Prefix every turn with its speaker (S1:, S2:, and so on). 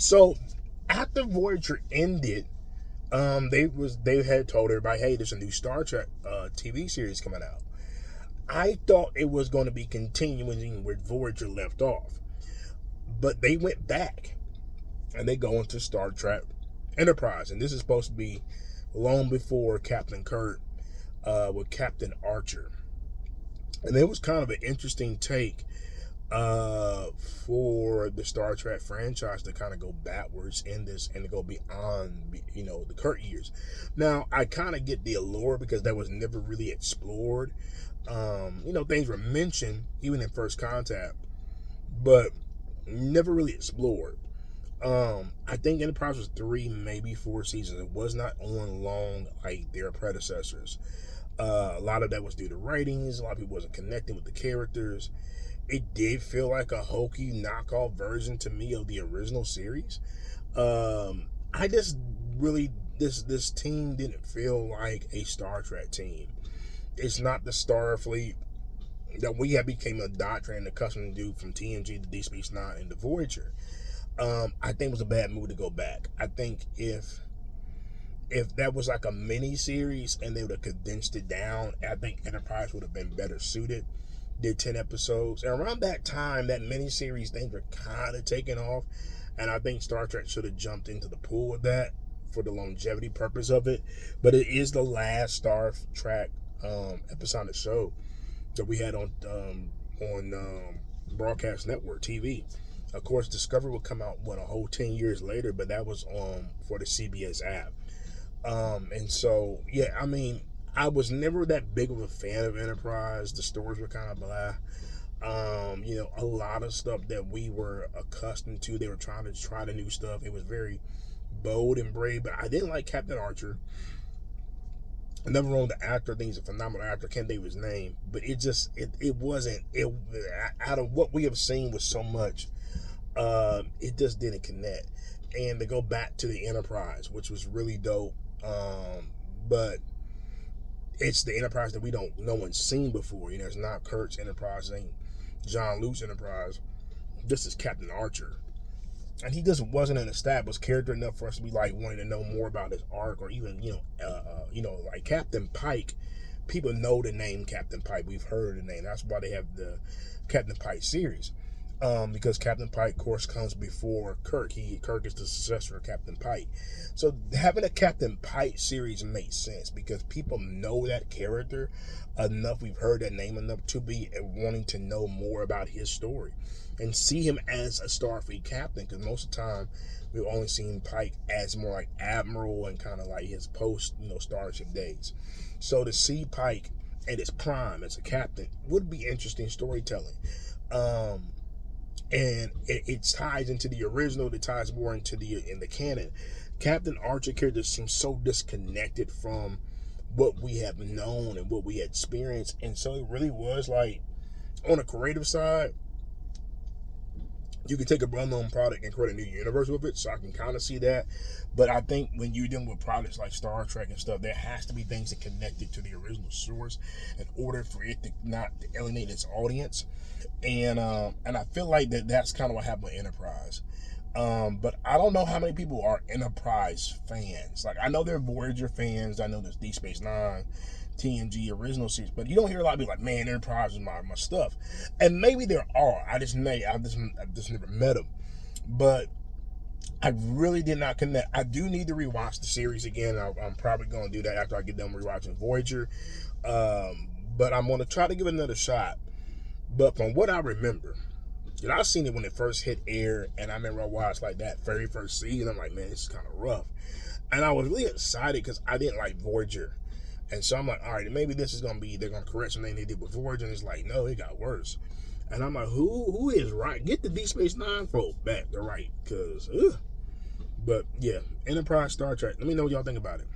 S1: So after Voyager ended, they had told everybody, hey, there's a new Star Trek TV series coming out. I thought it was going to be continuing where Voyager left off, but they went back and they go into Star Trek Enterprise, and this is supposed to be long before Captain Kirk with Captain Archer, and it was kind of an interesting take for the Star Trek franchise to kind of go backwards in this and to go beyond, the Kirk years. Now, I kind of get the allure because that was never really explored. Things were mentioned even in First Contact, but never really explored. I think Enterprise was 3, maybe 4 seasons. It was not on long like their predecessors. A lot of that was due to ratings. A lot of people wasn't connecting with the characters. It did feel like a hokey knockoff version to me of the original series. I just really this team didn't feel like a Star Trek team. It's not the Starfleet that we have became indoctrinated and accustomed to do from TNG to Deep Space Nine and the Voyager. I think it was a bad move to go back. I think if that was like a mini series and they would have condensed it down, I think Enterprise would have been better suited. Did 10 episodes, and around that time, that mini series things were kind of taking off, and I think Star Trek should have jumped into the pool with that for the longevity purpose of it. But it is the last Star Trek episodic show that we had on broadcast network TV. Of course, Discovery would come out a whole 10 years later, but that was for the CBS app. And so, yeah, I mean, I was never that big of a fan of Enterprise. The stories were kind of blah. A lot of stuff that we were accustomed to, they were trying to try the new stuff. It was very bold and brave, but I didn't like Captain Archer. Nothing wrong with the actor. I think he's a phenomenal actor. I can't think of his name, but it wasn't. Out of what we have seen with so much, it just didn't connect. And to go back to the Enterprise, which was really dope, but it's the Enterprise that no one's seen before. It's not Kirk's Enterprise, it ain't Jean-Luc's Enterprise. This is Captain Archer, and he just wasn't an established character enough for us to be like wanting to know more about his arc, or even like Captain Pike. People know the name Captain Pike. We've heard the name. That's why they have the Captain Pike series. Because Captain Pike, of course, comes before Kirk. Kirk is the successor of Captain Pike. So having a Captain Pike series makes sense because people know that character enough. We've heard that name enough to be wanting to know more about his story and see him as a Starfleet captain. Because most of the time, we've only seen Pike as more like Admiral and kind of like his post, Starship days. So to see Pike at his prime as a captain would be interesting storytelling. And it ties into the original. It ties more into in the canon. Captain Archer character seems so disconnected from what we have known and what we had experienced, and so it really was like on a creative side. You can take a well-known product and create a new universe with it, so I can kind of see that. But I think when you're dealing with products like Star Trek and stuff, there has to be things that connect it to the original source in order for it to not alienate its audience. And I feel like that's kind of what happened with Enterprise. But I don't know how many people are Enterprise fans. Like, I know they're Voyager fans. I know there's Deep Space Nine, TNG original series, but you don't hear a lot of people like, man, Enterprise is my stuff. And maybe there are. I've just never met them. But I really did not connect. I do need to rewatch the series again. I'm probably going to do that after I get done rewatching Voyager. But I'm going to try to give it another shot. But from what I remember, I seen it when it first hit air, and I remember I watched like that very first season. I'm like, man, this is kind of rough. And I was really excited because I didn't like Voyager. And so I'm like, all right, maybe this is going to be, they're going to correct something they did with Voyager. And it's like, no, it got worse. And I'm like, who is right? Get the Deep Space Nine folk back to right. Because, but yeah, Enterprise, Star Trek. Let me know what y'all think about it.